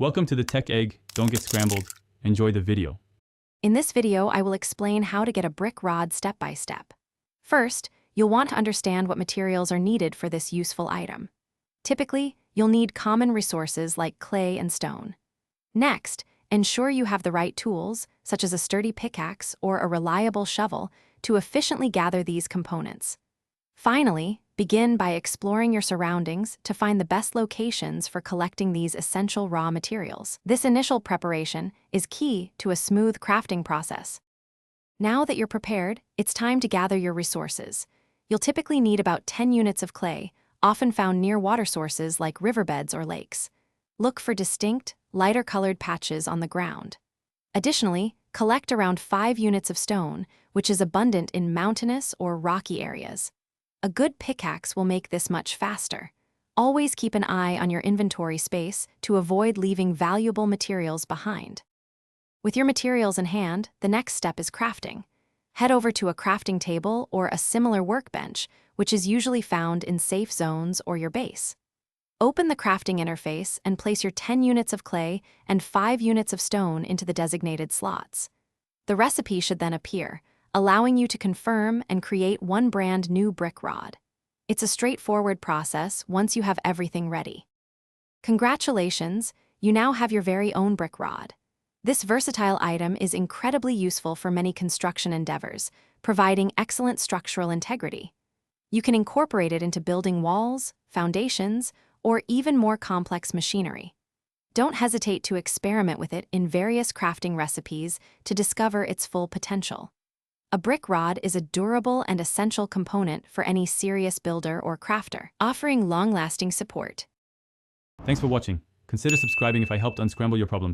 Welcome to the Tech Egg. Don't get scrambled. Enjoy the video. In this video, I will explain how to get a brick rod step by step. First, you'll want to understand what materials are needed for this useful item. Typically, you'll need common resources like clay and stone. Next, ensure you have the right tools, such as a sturdy pickaxe or a reliable shovel, to efficiently gather these components. Finally, begin by exploring your surroundings to find the best locations for collecting these essential raw materials. This initial preparation is key to a smooth crafting process. Now that you're prepared, it's time to gather your resources. You'll typically need about 10 units of clay, often found near water sources like riverbeds or lakes. Look for distinct, lighter-colored patches on the ground. Additionally, collect around 5 units of stone, which is abundant in mountainous or rocky areas. A good pickaxe will make this much faster. Always keep an eye on your inventory space to avoid leaving valuable materials behind. With your materials in hand, the next step is crafting. Head over to a crafting table or a similar workbench, which is usually found in safe zones or your base. Open the crafting interface and place your 10 units of clay and 5 units of stone into the designated slots. The recipe should then appear, allowing you to confirm and create one brand new brick rod. It's a straightforward process once you have everything ready. Congratulations, you now have your very own brick rod. This versatile item is incredibly useful for many construction endeavors, providing excellent structural integrity. You can incorporate it into building walls, foundations, or even more complex machinery. Don't hesitate to experiment with it in various crafting recipes to discover its full potential. A brick rod is a durable and essential component for any serious builder or crafter, offering long-lasting support. Thanks for watching. Consider subscribing if I helped unscramble your problems.